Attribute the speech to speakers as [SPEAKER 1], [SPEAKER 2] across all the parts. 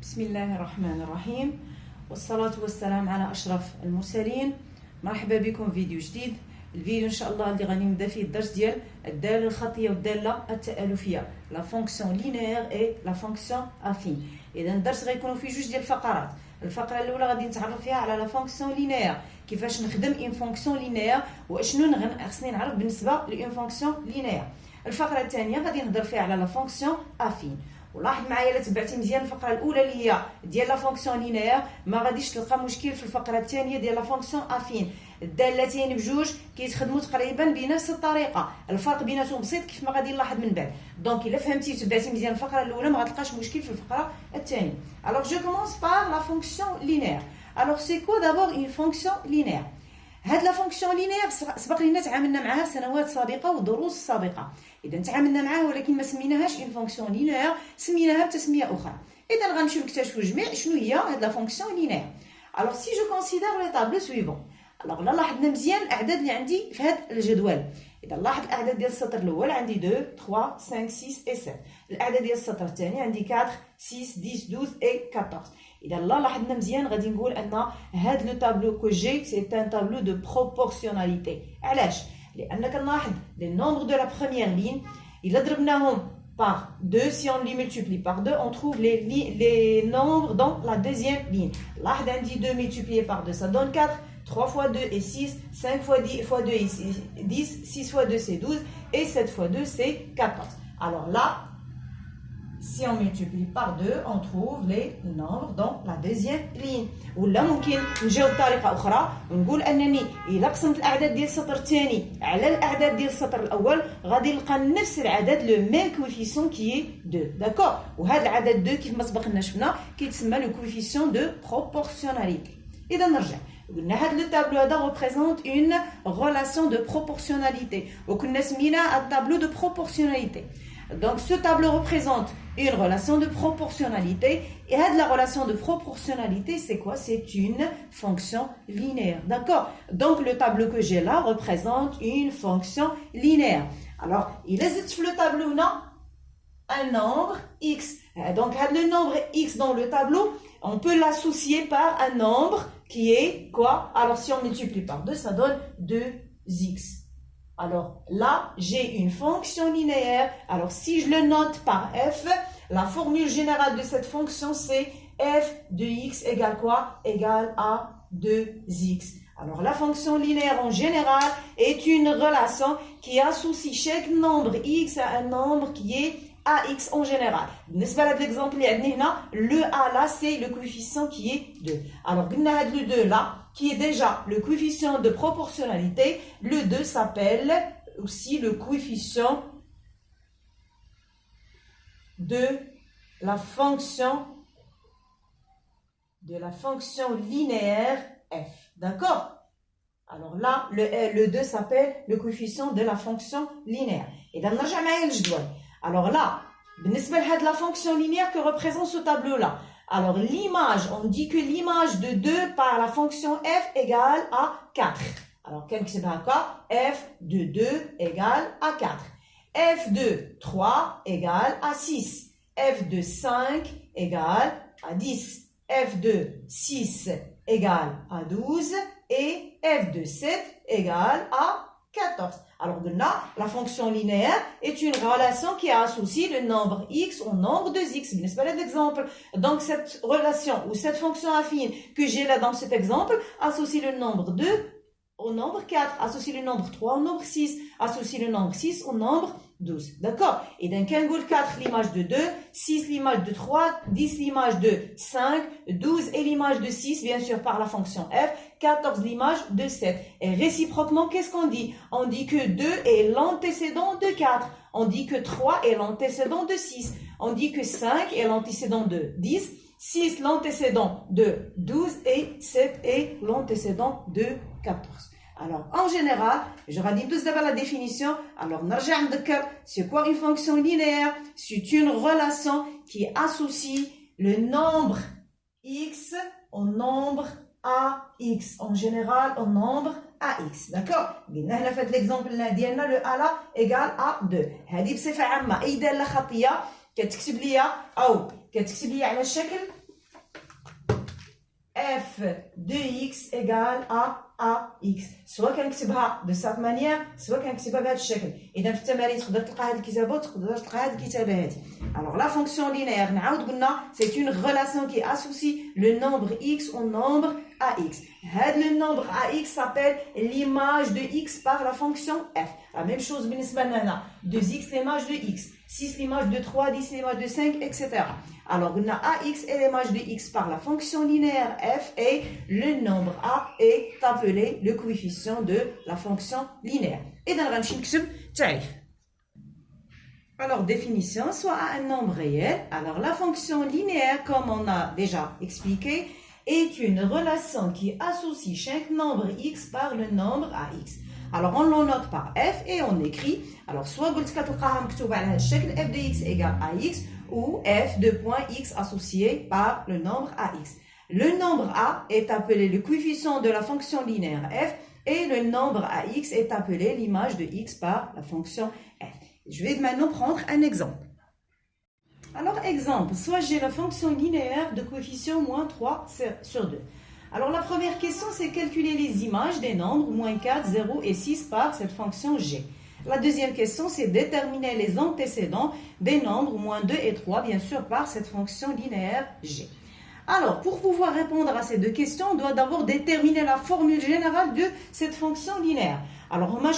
[SPEAKER 1] بسم الله الرحمن الرحيم والصلاة والسلام على أشرف المرسلين. مرحبا بكم في فيديو جديد. الفيديو إن شاء الله اللي غادي نبدا فيه الدرس ديال الدالة الخطية والدالة التآلفية، لا فونكسيون لينيير اي لا فونكسيون افين. إذا الدرس غيكونوا فيه جوج ديال الفقرات. الفقرة الأولى غادي نتعرف فيها على لا فونكسيون لينيير، كيفاش نخدم اون فونكسيون لينيير واشنو خصني نعرف بالنسبة لأون فونكسيون لينيير. الفقرة الثانية غادي نهضر فيها على لا فونكسيون افين. ولاحظ معايا الا تبعتي مزيان الفقره الاولى اللي هي ديال لا فونكسيون لينيير ما غاديش تلقى مشكل في الفقره الثانيه ديال لا فونكسيون افين. الدالتين بجوج كيتخدموا تقريبا بنفس الطريقه، الفرق بيناتهم بسيط كيف ما غادي نلاحظ من بعد. دونك الا فهمتي وتبعتي مزيان الفقره الاولى ما غتلقاش مشكل في الفقره الثانيه. الوغ جو كومونس بار لا فونكسيون لينيير. الوغ سي كو دابور اون فونكسيون لينيير. هاد لا فونكسيون لينيير سبق لينا تعاملنا معها سنوات سابقه ودروس سابقه. اذا تعاملنا معها ولكن ما سميناهاش اون فونكسيون لينيير، سميناها بتسميه اخرى. اذا غنمشيو نكتشفوا جميع شنو هي هاد لا فونكسيون لينيير. الوغ سي جو كونسيدير لي طابلو سويفون. الوغ لا لاحظنا مزيان الاعداد اللي عندي في هاد الجدول. اذا لاحظ الاعداد ديال السطر الاول عندي 2 3 5 6 و 7. الاعداد ديال السطر الثاني عندي 4 6 10 12 و 14. اذا لا لاحظنا مزيان غادي نقول ان هاد لو طابلو كو جي سي ان طابلو دو بروبورسيوناليتي. علاش؟ لان كنلاحظ لي نومبر دو لا بروميير لين الا ضربناهم par 2, si on les multiplie par 2, on trouve les nombres dans la deuxième ligne. Là, on dit 2 multiplié par 2, ça donne 4. 3 fois 2 est 6, 5 fois 10 fois 2 est 10, 6 fois 2 c'est 12, et 7 fois 2 c'est 14. Alors là, si on multiplie par 2, on trouve les nombres dans la deuxième ligne. ولا ممكن نجاو بطريقه اخرى ونقول انني الا قسمت الاعداد ديال السطر الثاني على الاعداد ديال السطر الاول غادي نلقى نفس العدد لو ميم كويفيسيون كي 2. داكور؟ وهذا العدد 2 كيف ما سبق لنا شفنا كيتسمى لو كويفيسيون دو بروبورسيوناليتي. اذا نرجع قلنا هذا لو طابلو هذا ريبريزونت اون ريلاسيون دو بروبورسيوناليتي وكنا سميناه الطابلو دو بروبورسيوناليتي. Donc ce tableau représente une relation de proportionnalité et la relation de proportionnalité c'est quoi? C'est une fonction linéaire, d'accord? Donc le tableau que j'ai là représente une fonction linéaire. Alors il existe le tableau là un nombre x. Donc le nombre x dans le tableau on peut l'associer par un nombre qui est quoi? Alors si on multiplie par 2 ça donne 2x. Alors là, j'ai une fonction linéaire. Alors si je le note par f, la formule générale de cette fonction c'est f de x égale quoi? Égale à 2x. Alors la fonction linéaire en général est une relation qui associe chaque nombre x à un nombre qui est ax en général. N'est-ce pas l'exemple le a là c'est le coefficient qui est 2. Alors le 2 là qui est déjà le coefficient de proportionnalité, le 2 s'appelle aussi le coefficient de la fonction linéaire f. D'accord? Alors là, le 2 s'appelle le coefficient de la fonction linéaire. Et dans alors là, la fonction linéaire que représente ce tableau-là. Alors l'image, on dit que l'image de 2 par la fonction f égale à 4. Alors qu'est-ce que c'est quoi? F de 2 égale à 4. F de 3 égale à 6. F de 5 égale à 10. F de 6 égale à 12. Et f de 7 égale à 14. Alors là, la fonction linéaire est une relation qui associe le nombre x au nombre de x. N'est-ce pas l'exemple? Donc cette relation ou cette fonction affine que j'ai là dans cet exemple associe le nombre 2 au nombre 4, associe le nombre 3 au nombre 6, associe le nombre 6 au nombre 12. D'accord? Et donc, 4 l'image de 2, 6 l'image de 3, 10 l'image de 5, 12 et l'image de 6, bien sûr, par la fonction f, 14 l'image de 7. Et réciproquement, qu'est-ce qu'on dit? On dit que 2 est l'antécédent de 4. On dit que 3 est l'antécédent de 6. On dit que 5 est l'antécédent de 10. 6 l'antécédent de 12 et 7 est l'antécédent de 14. Alors, en général, je redis tous d'abord la définition. Alors, c'est quoi une fonction linéaire? C'est une relation qui associe le nombre x au nombre ax. En général, au nombre ax. D'accord? On a fait l'exemple ديالنا le a là égale à 2. هذه بصفة عامة أي دالة خطية كتكتب لي أو كتكتب لي على الشكل f de x égale à ax. سواء كنكتبها de cette manière سواء كنكتبها بهذا الشكل. اذا في التمارين تقدر تلقى هذه الكتابه وتقدر تلقى هذه الكتابه هذه. Alors la fonction linéaire نعاود قلنا c'est une relation qui associe le nombre x au nombre ax. Le nombre ax s'appelle l'image de x par la fonction f. La même chose بالنسبه لنا 2x l'image de x, 6 l'image de 3, 10 l'image de 5, etc. Alors, on a ax est l'image de x par la fonction linéaire f et le nombre a est appelé le coefficient de la fonction linéaire. Et dans le تعريف. Alors, définition, soit à un nombre réel. Alors, la fonction linéaire, comme on a déjà expliqué, est une relation qui associe chaque nombre x par le nombre ax. Alors, on le note par f et on écrit. Alors, soit قلت كتلقاها مكتوبة على هذا الشكل f de x égale ax ou f de point x associé par le nombre ax. Le nombre a est appelé le coefficient de la fonction linéaire f et le nombre ax est appelé l'image de x par la fonction f. Je vais maintenant prendre un exemple. Alors, exemple, soit j'ai la fonction linéaire de coefficient moins 3 sur 2. Alors, la première question, c'est calculer les images des nombres moins 4, 0 et 6 par cette fonction g. La deuxième question, c'est déterminer les antécédents des nombres moins 2 et 3, bien sûr, par cette fonction linéaire g. Alors, pour pouvoir répondre à ces deux questions, on doit d'abord déterminer la formule générale de cette fonction linéaire. Alors, on a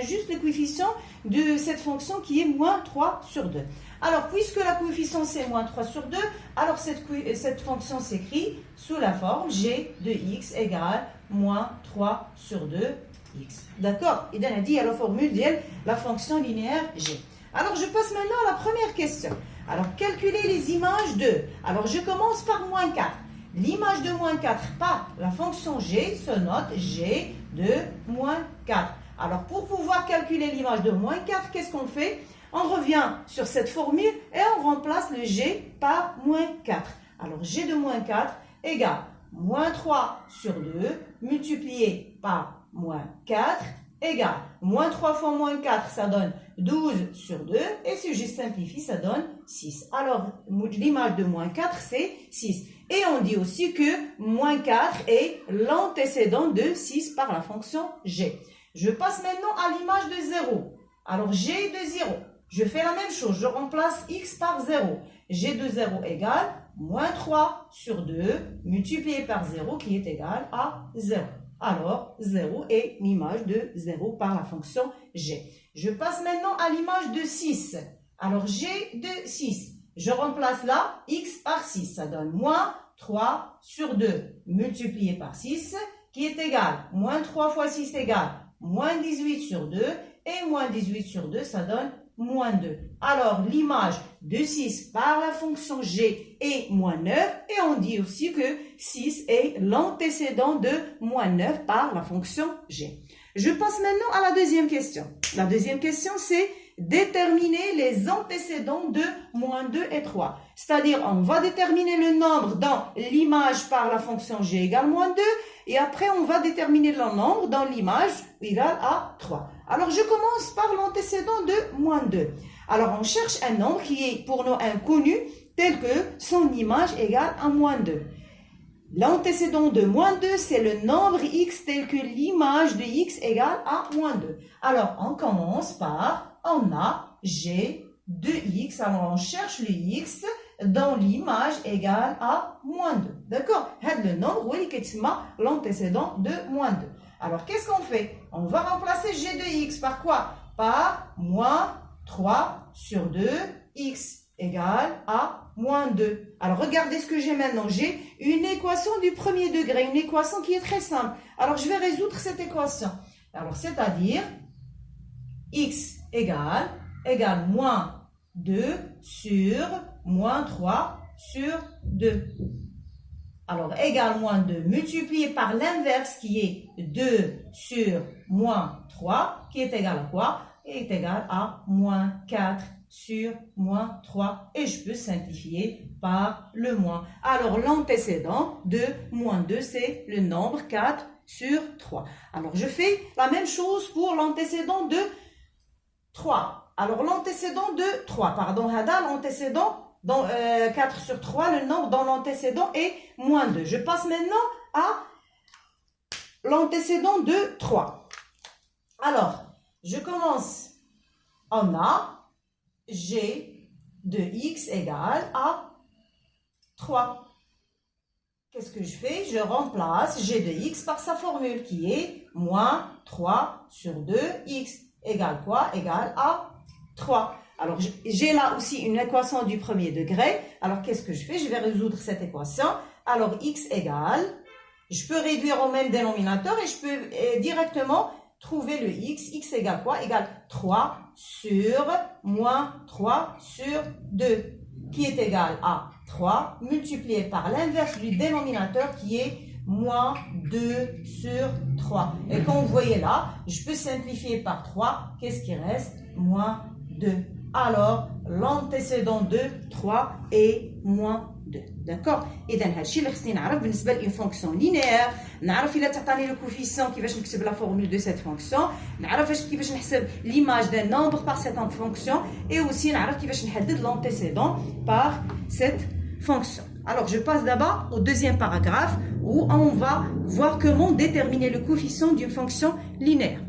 [SPEAKER 1] juste le coefficient de cette fonction qui est moins 3 sur 2. Alors, puisque la coefficient c'est moins 3 sur 2, alors cette fonction s'écrit sous la forme g de x égale moins 3 sur 2x. D'accord? Il a dit à la formule de la fonction linéaire g. Alors, je passe maintenant à la première question. Alors, calculer les images de. Alors, je commence par moins 4. L'image de moins 4 par la fonction g se note g de moins 4. Alors, pour pouvoir calculer l'image de moins 4, qu'est-ce qu'on fait? On revient sur cette formule et on remplace le g par moins 4. Alors, g de moins 4 égale moins 3 sur 2 multiplié par moins 4 égale moins 3 fois moins 4, ça donne 12 sur 2. Et si je simplifie, ça donne 6. Alors, l'image de moins 4, c'est 6. Et on dit aussi que moins 4 est l'antécédent de 6 par la fonction g. Je passe maintenant à l'image de 0. Alors, g de 0. Je fais la même chose, je remplace x par 0. G de 0 égale moins 3 sur 2 multiplié par 0 qui est égal à 0. Alors, 0 est l'image de 0 par la fonction g. Je passe maintenant à l'image de 6. Alors, g de 6. Je remplace là x par 6. Ça donne moins 3 sur 2 multiplié par 6 qui est égal. Moins 3 fois 6 égale moins 18 sur 2. Et moins 18 sur 2, ça donne moins 2. Alors, l'image de 6 par la fonction g est moins 9. Et on dit aussi que 6 est l'antécédent de moins 9 par la fonction g. Je passe maintenant à la deuxième question. La deuxième question, c'est déterminer les antécédents de moins 2 et 3. C'est-à-dire, on va déterminer le nombre dans l'image par la fonction g égale moins 2. Et après, on va déterminer le nombre dans l'image égale à 3. Alors, je commence par l'antécédent de moins 2. Alors, on cherche un nombre qui est pour nous inconnu, tel que son image égale à moins 2. L'antécédent de moins 2, c'est le nombre x tel que l'image de x égale à moins 2. Alors, on commence par, on a g de x. Alors, on cherche le x dans l'image égale à moins 2. D'accord? C'est le nombre qui est l'antécédent de moins 2. Alors, qu'est-ce qu'on fait? On va remplacer g de x par quoi? Par moins 3 sur 2, x égale à moins 2. Alors, regardez ce que j'ai maintenant. J'ai une équation du premier degré, une équation qui est très simple. Alors, je vais résoudre cette équation. Alors, c'est-à-dire x égale moins 2 sur moins 3 sur 2. Alors, égale moins 2 multiplié par l'inverse qui est 2 sur moins 3, qui est égal à quoi? Est égal à moins 4 sur moins 3. Et je peux simplifier par le moins. Alors, l'antécédent de moins 2, c'est le nombre 4 sur 3. Alors, je fais la même chose pour l'antécédent de 3. Alors, l'antécédent de 3, pardon, l'antécédent dans 4 sur 3, le nombre dans l'antécédent est moins 2. Je passe maintenant à l'antécédent de 3. Alors, je commence en A, G de x égale à 3. Qu'est-ce que je fais? Je remplace G de x par sa formule qui est moins 3 sur 2x égale quoi? Égale à 3. Alors, j'ai là aussi une équation du premier degré. Alors, qu'est-ce que je fais? Je vais résoudre cette équation. Alors, x égale, je peux réduire au même dénominateur et je peux directement trouver le x. X égale quoi? Égale 3 sur moins 3 sur 2, qui est égal à 3 multiplié par l'inverse du dénominateur qui est moins 2 sur 3. Et quand vous voyez là, je peux simplifier par 3. Qu'est-ce qui reste? Moins 2. Alors, l'antécédent de 3 est moins 2. D'accord? إذا هادشي اللي خصني نعرف بالنسبة لإون فونكسيون لينيير، نعرف إلا تعطاني لو كوفيسيون كيفاش نكتب لا فورمول دو سيت فونكسيون، نعرف كيفاش نحسب ليماج دان نومبر بار سيت فونكسيون، et aussi نعرف كيفاش نحدد l'antécédent par cette fonction. Alors, je passe d'abord au deuxième paragraphe où on va voir comment déterminer le coefficient d'une fonction linéaire.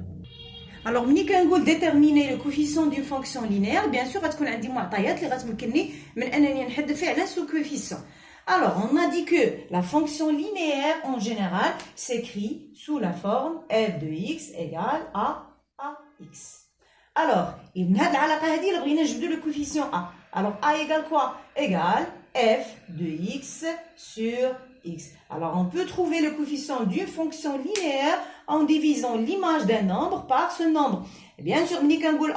[SPEAKER 1] Alors, ملي كنقول déterminer le coefficient d'une fonction linéaire, bien sûr غتكون عندي معطيات اللي غتمكنني من انني نحدد فعلا ce coefficient. Alors, on a dit que la fonction linéaire en général s'écrit sous la forme f de x égale à ax. Alors, من هذه العلاقه هذه اللي بغينا نجبدوا le coefficient a. Alors, a égale quoi? Égale f de x sur x. Alors, on peut trouver le coefficient d'une fonction linéaire en divisant l'image d'un nombre par ce nombre. Bien sûr,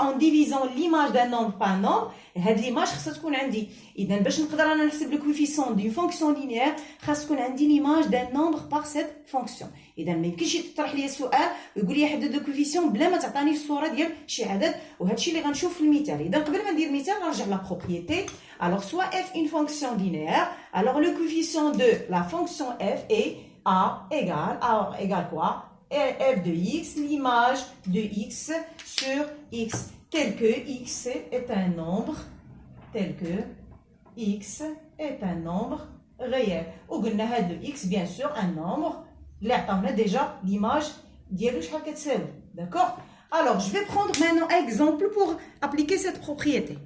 [SPEAKER 1] en divisant l'image d'un nombre par un nombre, cette image خاصها تكون عندي. إذا باش نقدر أنا نحسب le coefficient d'une fonction linéaire, خاص تكون عندي l'image d'un nombre par cette fonction. إذا ما يمكنش يطرح لي سؤال ويقول لي حدد le coefficient بلا ما تعطاني الصورة ديال شي عدد، وهذا الشيء اللي غنشوف في المثال. إذا قبل ما ندير المثال نرجع la propriété. Alors, soit f une fonction linéaire, alors le coefficient de la fonction f est a égale quoi? F de x, l'image de x sur x, tel que x est un nombre, réel. Ou de x, bien sûr, un nombre. Là, on a déjà l'image d'yelou شحال كتساوي. D'accord? Alors, je vais prendre maintenant un exemple pour appliquer cette propriété.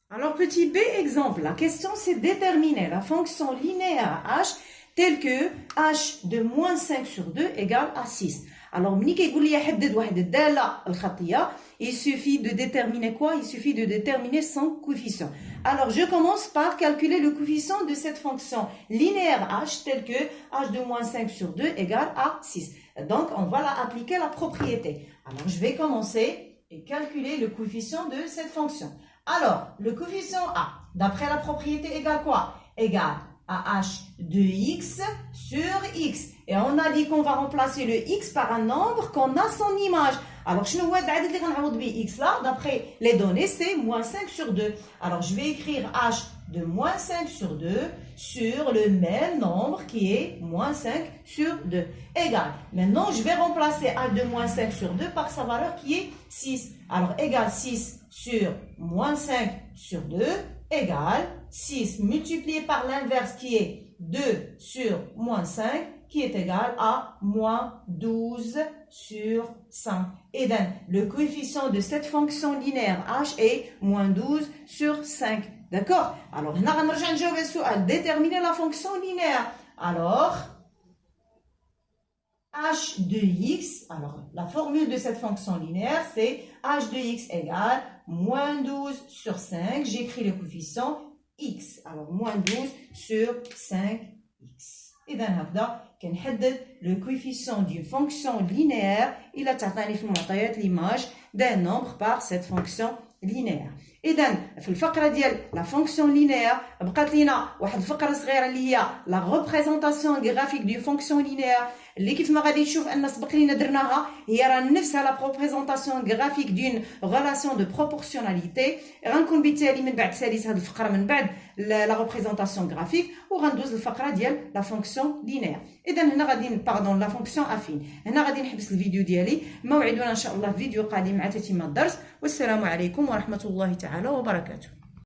[SPEAKER 1] Alors, petit b exemple, la question c'est déterminer la fonction linéaire h telle que h de moins 5 sur 2 égale à 6. Alors, ملي كيقول لي حدد واحد الدالة الخطية, il suffit de déterminer quoi? Il suffit de déterminer son coefficient. Alors, je commence par calculer le coefficient de cette fonction linéaire h telle que h de moins 5 sur 2 égale à 6. Donc, on va appliquer la propriété. Alors, je vais commencer et calculer le coefficient de cette fonction. Alors, le coefficient a, d'après la propriété, égale quoi? Égale à h de x sur x. Et on a dit qu'on va remplacer le x par un nombre qu'on a son image. Alors, je ne x là, d'après les données, c'est moins 5 sur 2. Alors, je vais écrire h de moins 5 sur 2 sur le même nombre qui est moins 5 sur 2. Égal. Maintenant, je vais remplacer h de moins 5 sur 2 par sa valeur qui est 6. Alors, égal 6 sur moins 5 sur 2 égale 6 multiplié par l'inverse qui est 2 sur moins 5 qui est égal à moins 12 sur 5. Et donc, le coefficient de cette fonction linéaire h est moins 12 sur 5. D'accord? Alors, on va déterminer la fonction linéaire. Alors, h de x, alors la formule de cette fonction linéaire, c'est h de x égale moins 12 sur 5. J'écris le coefficient x. Alors, moins 12 sur 5x. Et donc, كنحدد le coefficient d'une fonction linéaire إلا تعطاني في المعطيات l'image d'un nombre par cette fonction linéaire. إذا في الفقرة ديال la fonction linéaire بقات لينا واحد الفقرة صغيرة اللي هي la représentation graphique d'une fonction linéaire اللي كيف ما غادي نشوف أن سبق لينا درناها هي راه نفسها la représentation graphique d'une relation de proportionnalité. غنكون بالتالي من بعد ساليت هذه الفقرة من بعد la représentation graphique وغندوز الفقرة ديال la fonction linéaire. إذا هنا غادي la fonction affine. هنا غادي نحبس الفيديو ديالي. موعدنا إن شاء الله في فيديو قادم مع تتمة الدرس. والسلام عليكم ورحمة الله تعالى وبركاته.